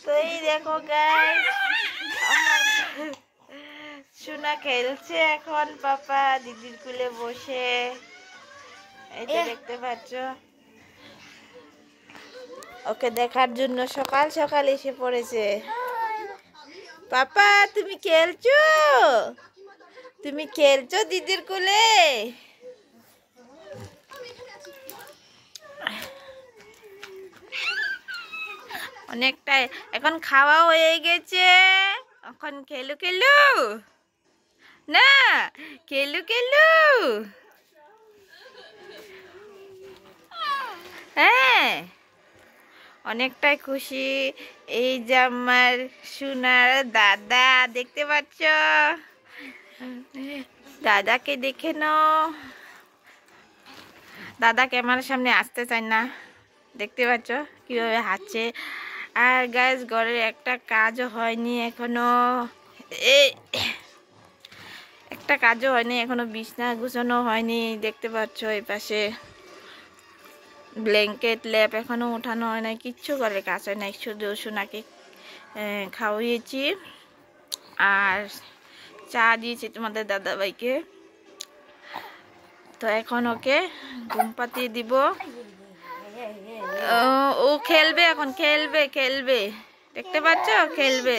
তো এই দেখো গাইস, আমার সোনা খেলছে এখন পাপা দিদির কুলে বসে। এই তো দেখতে পাচ্ছ, ওকে দেখার জন্য সকাল সকাল এসে পড়েছে। পাপা তুমি খেলছো, তুমি খেলছো দিদির কুলে? অনেকটাই এখন খাওয়া হয়ে গেছে, এখন খেলু খেলু না, খেলু খেলু। হ্যাঁ, অনেকটাই খুশি। এই যে আমার সোনার দাদা, দেখতে পাচ্ছ, দাদাকে দেখে নাও। দাদা ক্যামেরার সামনে আসতে চায় না, দেখতে পাচ্ছ কিভাবে হাঁটছে। আর গাইস, ঘরের একটা কাজও হয়নি এখনো, একটা কাজও হয়নি এখনো, বিছনা গুছানো হয়নি। দেখতে পাচ্ছ এই পাশে ব্ল্যাঙ্কেট ল্যাপ এখনো উঠানো হয় নাই, কিচ্ছু করে কাজ হয় নাই। শুধু সোনাকে খাওয়িয়েছি আর চা দিয়েছি তোমাদের দাদাভাইকে। তো এখন ওকে ঘুম পাতিয়ে দিব। ও খেলবে এখন, খেলবে খেলবে, দেখতে পাচ্ছ খেলবে।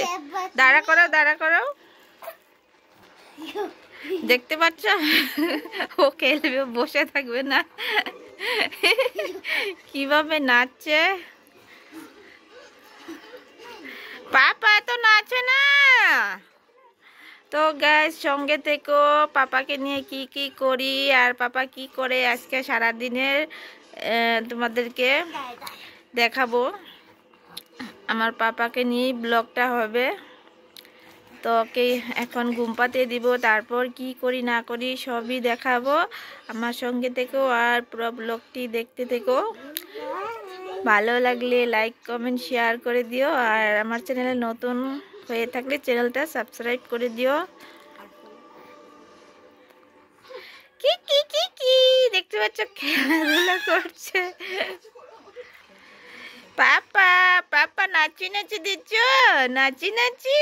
দাঁড়া করো, দাঁড়া করো, দেখতে পাচ্ছ ও খেলবে, বসে থাকবে না। কিভাবে নাচছে পাপা, তো নাচে না। তো গাইস, সঙ্গে থেকো, পাপাকে নিয়ে কি কি করি আর পাপা কি করে আজকে সারাদিনের তোমাদেরকে দেখাবো। আমার পাপাকে নিয়েই ব্লগটা হবে। তো ওকে এখন ঘুম পাতিয়ে দিব, তারপর কি করি না করি সবই দেখাবো। আমার সঙ্গে থেকো আর পুরো ব্লগটি দেখতে থেকো। ভালো লাগলে লাইক কমেন্ট শেয়ার করে দিও, আর আমার চ্যানেলে নতুন হয়ে থাকলে চ্যানেলটা সাবস্ক্রাইব করে দিও। কি কি কি কি দেখতে পাচ্ছ, খেলাধুলা করছে পাপা। পাপা নাচি নাচি দিচ্ছ, নাচি নাচি।